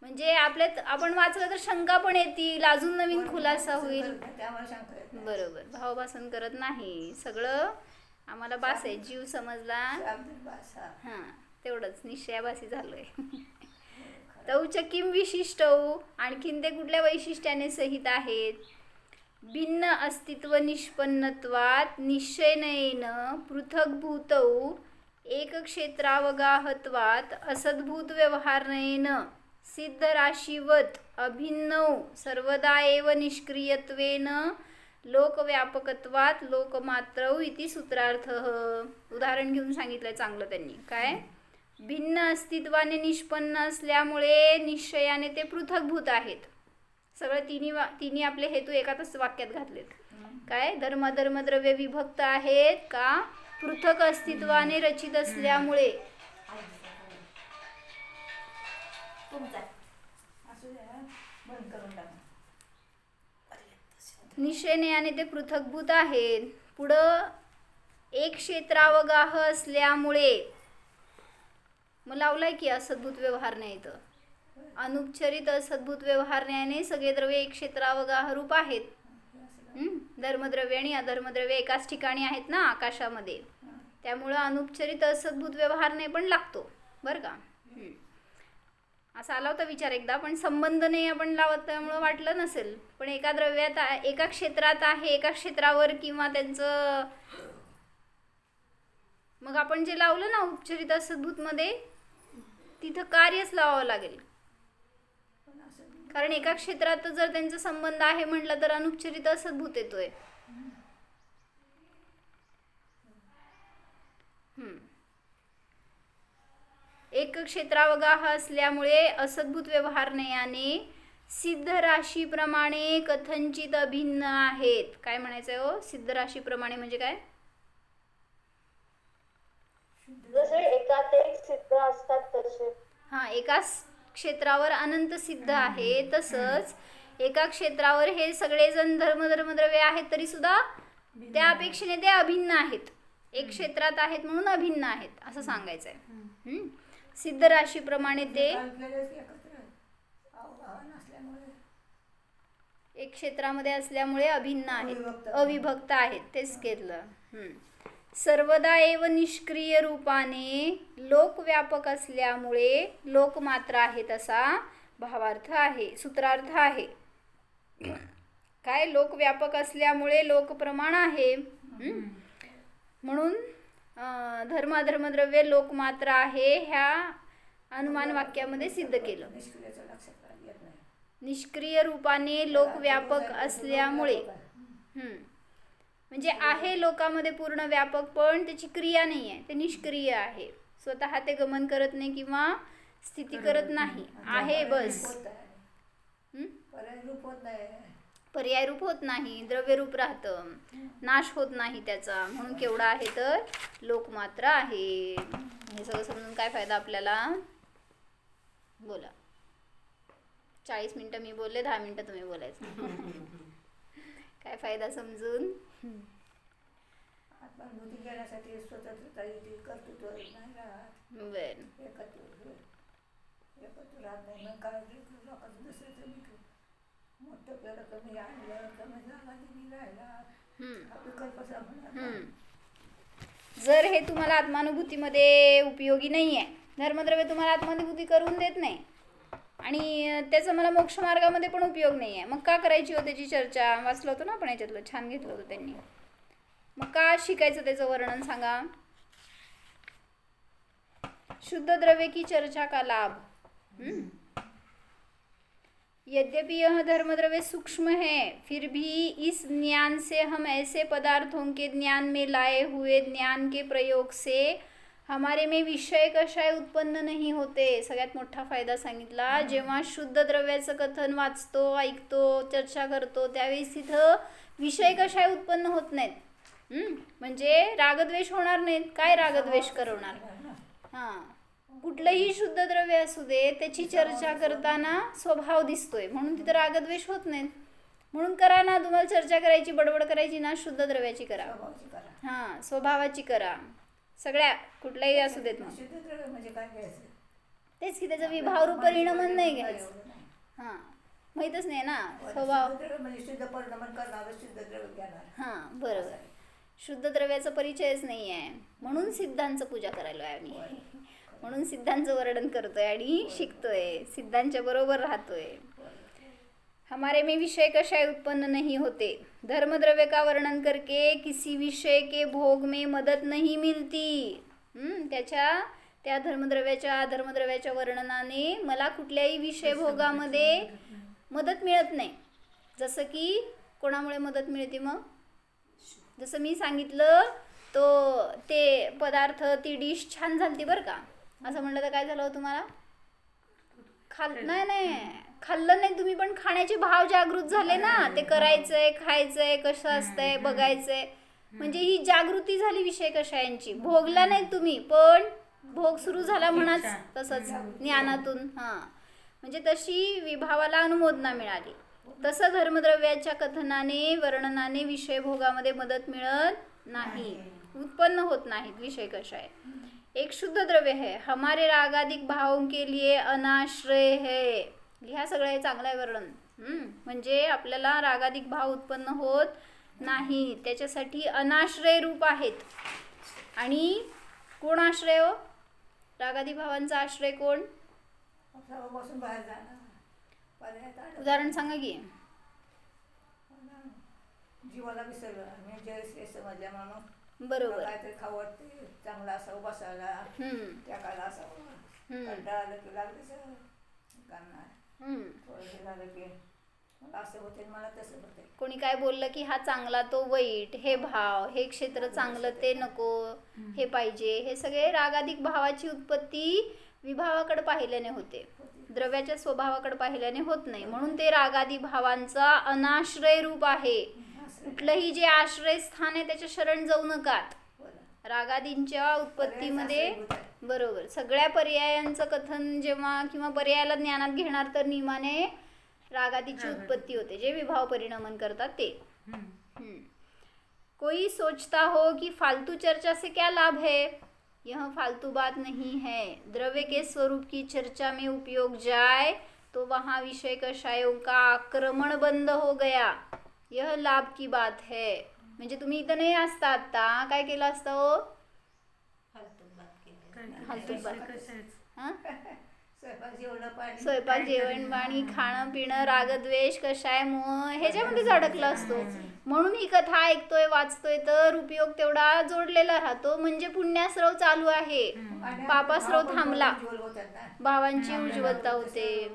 म्हणजे आपल्यात आपण वाचलं तर शंका पण येतील, अजून नवीन खुलासा होईल. बरोबर, भावभासन करत नाही. सगळं आम्हाला बास आहे, जीव समजला तेवढंच निश्चयाभासी झालोय. तौच किम विशिष्टौ, आणखीन ते कुठल्या वैशिष्ट्याने सहित आहेत. भिन्न अस्तित्व निष्पन्नत्वात निश्चयनेन पृथक्भूतौ एकक्षेत्रावगाहत्वात असद्भूत व्यवहारेण सिद्धराशीवत अभिन्नौ सर्वदा एव निष्क्रियत्वेन लोकव्यापकत्वात लोकमात्रौ इति सूत्रार्थः. उदाहरण घेऊन सांगितलंय चांगलं त्यांनी. काय? भिन्न अस्तित्वाने निष्पन्न असल्यामुळे निश्चयाने ते पृथक्भूत आहेत. सगळं तिन्ही आपले हेतू एकाच वाक्यात घातलेत. काय? धर्मद्रव्य विभक्त आहेत का पृथक अस्तित्वाने रचित असल्यामुळे. निश्चयाने ते पृथक्भूत आहेत. पुढं एक क्षेत्रावगाह असल्यामुळे मग लावलाय की असद्भूत व्यवहार नाही. तर अनुपचरित असद्भूत व्यवहारण्याने सगळे द्रव्य एक क्षेत्रावगाह रूप आहेत. धर्मद्रव्य आणि अधर्मद्रव्य एकाच ठिकाणी आहेत ना आकाशामध्ये, त्यामुळं अनुपचरित असद्भूत व्यवहारणे पण लागतो बरं का. असा आला होता विचार एकदा, पण संबंध नाही आपण लावत त्यामुळं वाटलं नसेल. पण एका द्रव्यात एका क्षेत्रात आहे, एका क्षेत्रावर किंवा त्यांचं मग आपण जे लावलं ना उपचरित असद्भूत मध्ये तिथं कार्यच लावावं लागेल. कारण एका क्षेत्रात जर त्यांचा संबंध आहे म्हटलं तर अनुपचरित असद्भूत येतोय. एक क्षेत्रावगाह असल्यामुळे असद्भूत व्यवहारण्याने सिद्ध राशीप्रमाणे कथंचित अभिन्न आहेत. काय म्हणायचंय हो? सिद्ध राशीप्रमाणे म्हणजे काय? जसे एकात एक सिद्ध असतात तसे. हा, एकाच क्षेत्रावर अनंत सिद्ध आहे, तसंच एका क्षेत्रावर हे सगळेजण धर्मद्रव्य आहेत तरी सुद्धा त्या अपेक्षेने ते अभिन्न आहेत. एक क्षेत्रात आहेत म्हणून अभिन्न आहेत असं सांगायचंय. सिद्ध राशीप्रमाणे ते एक क्षेत्रामध्ये असल्यामुळे अभिन्न आहेत, अविभक्त आहेत. तेच केलं. सर्वदा एव निष्क्रिय रूपाने लोकव्यापक असल्यामुळे लोकमात्र आहेत असा भावार्थ आहे, सूत्रार्थ आहे. काय? लोकव्यापक असल्यामुळे लोकप्रमाण आहे म्हणून धर्मद्रव्य लोकमात्र आहे ह्या अनुमान वाक्यामध्ये सिद्ध केलं. निष्क्रिय रूपाने लोकव्यापक असल्यामुळे म्हणजे आहे लोकांमध्ये पूर्ण व्यापक, पण त्याची क्रिया नाही आहे, ते निष्क्रिय आहे. स्वतः ते गमन करत नाही किंवा स्थिती करत नाही, आहे बस. पर्याय रूप होत नाही, द्रव्यरूप राहतं, नाश होत नाही त्याचा, म्हणून केवढा आहे तर लोकमात्र आहे. हे सगळं समजून काय फायदा आपल्याला? बोला. 40 मिनिटं मी बोलले, 10 मिनिटं तुम्ही बोलायचं. काय फायदा समजून? अनुभूती घेण्यासाठी स्वतंत्रता येते, कर्तृत्व नाही राहत. एकत्र राहत नाही. मग काय लोकांचं दुसऱ्याचं मिठू मोठं केलं कमी आणलं कमी झाला दिली राहिला विकल्प होणार. जर हे तुम्हाला आत्मानुभूतीमध्ये उपयोगी नाही आहे, धर्मद्रव्य तुम्हाला आत्मानुभूती करून देत नाही आणि त्याचा मला मोक्ष मार्गामध्ये पण उपयोग नाही आहे, मग का करायची हो त्याची चर्चा? वाचलं होतं ना आपण याच्यातलं, छान घेतलं होतं त्यांनी. मग का शिकायचं त्याचं वर्णन सांगा. शुद्ध द्रव्य की चर्चा का लाभ? यद्यपि यह धर्मद्रव्य सूक्ष्म है, फिर भी इस ज्ञान से हम ऐसे पदार्थों के ज्ञान में लाए हुए ज्ञान के प्रयोग से हमारे में विषय कषाय उत्पन्न नहीं होते. सगळ्यात मोठा फायदा सांगितला. जेव्हा शुद्ध द्रव्याचं कथन वाचतो, ऐकतो, चर्चा करतो त्यावेळेस तिथं विषय कषाय उत्पन्न होत नाहीत. म्हणजे रागद्वेष होणार नाहीत. काय रागद्वेष करवणार? हां, कुठलंही शुद्ध द्रव्य असू दे त्याची चर्चा करताना स्वभाव दिसतोय म्हणून तिथं रागद्वेष होत नाहीत. म्हणून करा ना, तुम्हाला चर्चा करायची, बडबड करायची ना, शुद्ध द्रव्याची करा. हां, स्वभावाची करा. सगळ्या कुठल्याही असू देत ना. तेच की त्याचा विभावरूप परिणमन नाही घ्यायचं. हां, माहीतच नाही ना स्वभाव. हां, बरोबर. शुद्ध द्रव्याचा परिचयच नाही आहे म्हणून सिद्धांचं पूजा करायला आहे आम्ही. म्हणून सिद्धांचं वर्णन करतोय आणि शिकतोय, सिद्धांच्या बरोबर राहतोय. हमारे में विषय कषाय उत्पन्न नहीं होते, धर्म द्रव्य का वर्णन करके किसी विषय के भोग में मदत नहीं मिलती. त्या धर्मद्रव्याच्या वर्णनाने मला कुठल्याही विषय भोगामध्ये मदत मिळत नाही. जसं की कोणामुळे मदत मिळते मग? जसं मी सांगितलं ते पदार्थ, ती डिश छान झालती बरं का, असं म्हणलं तर काय झालं हो तुम्हाला? नाही खाल्लं नाही तुम्ही, पण खाण्याचे भाव जागृत झाले ना. ते करायचंय, खायचंय, कसं असतंय बघायचंय, म्हणजे ही जागृती झाली विषय कषायांची. भोगला नाही तुम्ही, पण भोग सुरू झाला म्हणाच, तसंच ज्ञानातून. म्हणजे तशी विभावाला अनुमोदना मिळाली. तसं धर्मद्रव्याच्या कथनाने, वर्णनाने विषय भोगामध्ये मदत मिळत नाही, उत्पन्न होत नाहीत विषय कषाय. एक शुद्ध द्रव्य है, हमारे रागादिक भावों के लिए अनाश्रय है. ह्या सगळं हे चांगलं आहे वर्णन. म्हणजे आपल्याला रागादिक भाव उत्पन्न होत नाही, त्याच्यासाठी अनाश्रय रूप आहेत. आणि कोण आश्रय हो? रागादी भावांचा आश्रय कोण? बसून बाहेर जाणं. उदाहरण सांगा की. जीवाला विसरलं, मी जय समजल्या म्हणून बरोबर. काहीतरी खाऊ वाटते, चांगला असावं, बसायला त्या काला असावं, कंटाळा आलं की लागलं करणार, थोडं झालं की असं होते, मला तसं होते. कोणी काय बोललं की हा चांगला तो वाईट, हे भाव, हे क्षेत्र चांगलं ते नको, हे पाहिजे, हे सगळे रागादिक भावाची उत्पत्ती विभावाकडे पाहिल्याने होते, द्रव्याच्या स्वभावाकडे पाहिल्याने होत नाही. म्हणून ते रागादी भावांचा अनाश्रय रूप आहे. कुठलंही जे आश्रय स्थान आहे त्याच्या शरण जाऊ नकात. रागादींच्या उत्पत्तीमध्ये बरोबर सगळ्या पर्यायांचं कथन जेव्हा किंवा पर्यायाला ज्ञानात घेणार तर नियमाने रागादीची उत्पत्ती होते, जे विभाव परिणमन करतात ते. कोई सोचता हो कि फालतू चर्चा से क्या लाभ है? यह फालतू बात नहीं है. द्रव्य के स्वरूप की चर्चा में उपयोग जाए तो वहाँ विषय कषायों का आक्रमण बंद हो गया. यह लाभ की बात है. म्हणजे तुम्ही इथं नाही असता, आता काय केलं असतं हो? फालतू बात. स्वयंपाक, जेवण, पाणी, खाणं पिणं, रागद्वेष, कषाय, मोह ह्याच्यामध्येच अडकला असतो. म्हणून ही कथा ऐकतोय, वाचतोय तर उपयोग तेवढा जोडलेला राहतो. म्हणजे पुण्यास्रव चालू आहे, पापास्रव थांबला, भावांची उज्ज्वलता होते.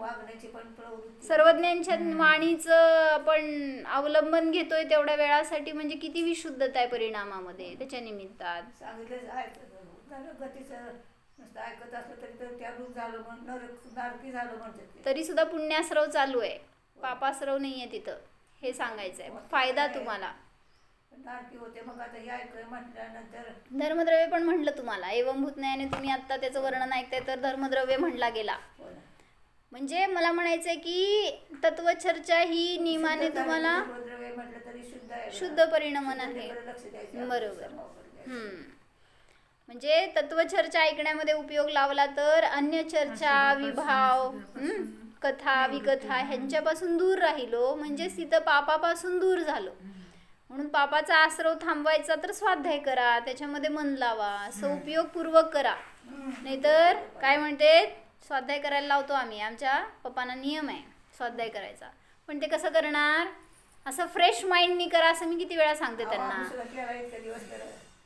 सर्वज्ञांच्या वाणीचं आपण अवलंबन घेतोय तेवढ्या वेळासाठी, म्हणजे किती विशुद्धता आहे परिणामामध्ये त्याच्या निमित्तात. तरी सुद्धा पुण्यास्रव चालू आहे, पापास्रव नाहीये तिथं, हे सांगायचंय. फायदा तुम्हाला. धर्मद्रव्य पण म्हटलं तुम्हाला, एवंभूत न्यायाने तुम्ही आता त्याचं वर्णन ऐकताय तर धर्मद्रव्य म्हणला गेला. म्हणजे मला म्हणायचंय की तत्वचर्चा ही नियमाने तुम्हाला शुद्ध परिणमन आहे. बरोबर. म्हणजे तत्वचर्चा ऐकण्यामध्ये उपयोग लावला तर अन्य चर्चा, विभाव, कथा, विकथा ह्यांच्यापासून दूर राहिलो, म्हणजे तिथं पापापासून दूर झालो. म्हणून पापाचा आश्रव थांबवायचा तर स्वाध्याय करा, त्याच्यामध्ये मन लावा, उपयोगपूर्वक करा. नाहीतर काय म्हणते, स्वाध्याय करायला लावतो आम्ही, आमच्या पप्पांना नियम आहे स्वाध्याय करायचा, पण ते कसं करणार? असं फ्रेश माइंडनी करा, असं मी किती वेळा सांगते त्यांना.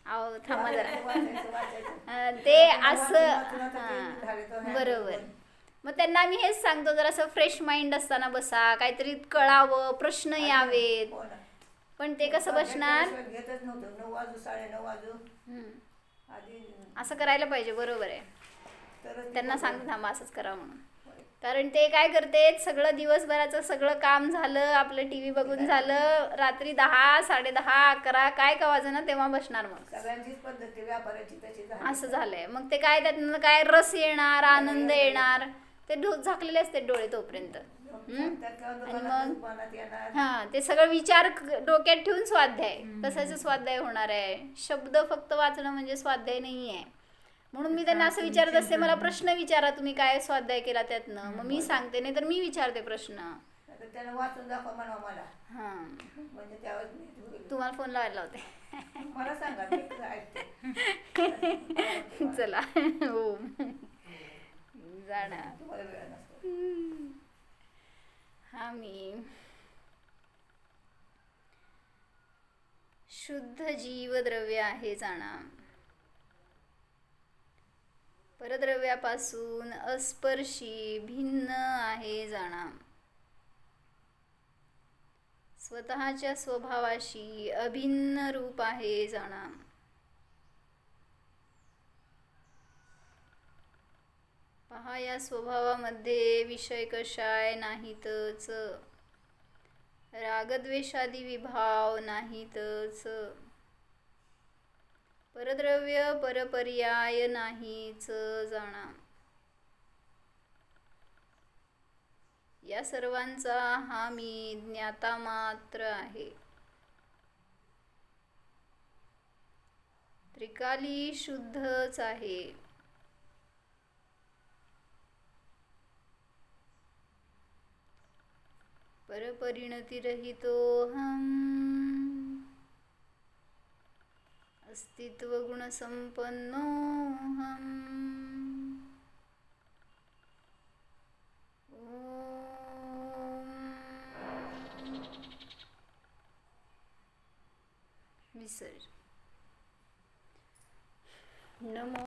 अहो थांबा जरा, ते असं बरोबर. मग त्यांना मी हेच सांगतो, जरा असं फ्रेश माइंड असताना बसा, काहीतरी कळावं, प्रश्न यावेत. पण ते कसं बसणार? असं करायला पाहिजे. बरोबर आहे. त्यांना सांगतो थांबा असंच करा म्हणून. कारण ते काय करते, सगळं दिवसभराचं सगळं काम झालं, आपलं टी व्ही बघून झालं, रात्री 10, 10:30, 11 काय का वाजना तेव्हा बसणार. मग असं झालंय. मग ते काय त्यातनं काय रस येणार, आनंद येणार, ते झाकलेले असते डोळे तोपर्यंत. आणि मग ते सगळं विचार डोक्यात ठेवून स्वाध्याय, कशाचं स्वाध्याय होणार आहे? शब्द फक्त वाचणं म्हणजे स्वाध्याय नाही आहे. म्हणून मी त्यांना असं विचारत असते, मला प्रश्न विचारा, तुम्ही काय स्वाध्याय केला त्यातनं. मग मी सांगते, नाही तर मी विचारते प्रश्न. तुम्हाला फोन लावायला होते. चला हो. जाणार. तुम्हाला वेळ नसतो. हा मी शुद्ध जीवद्रव्य आहे जाणा. परद्रव्यापासून अस्पर्शी भिन्न आहे जाणा. स्वतःच्या स्वभावाशी अभिन्न रूप आहे जाणा. पहा, या स्वभावामध्ये विषय कशाय नाहीतच, रागद्वेषादी विभाव नाहीतच, परद्रव्य परपर्याय नाहीच जाणा. या सर्वांचा हा मी ज्ञाता मात्र आहे. त्रिकाली शुद्धच आहे. परपरिणतिरहितोऽहम् अस्तित्वगुणसम्पन्नोऽहम्. विसर्ज. नमो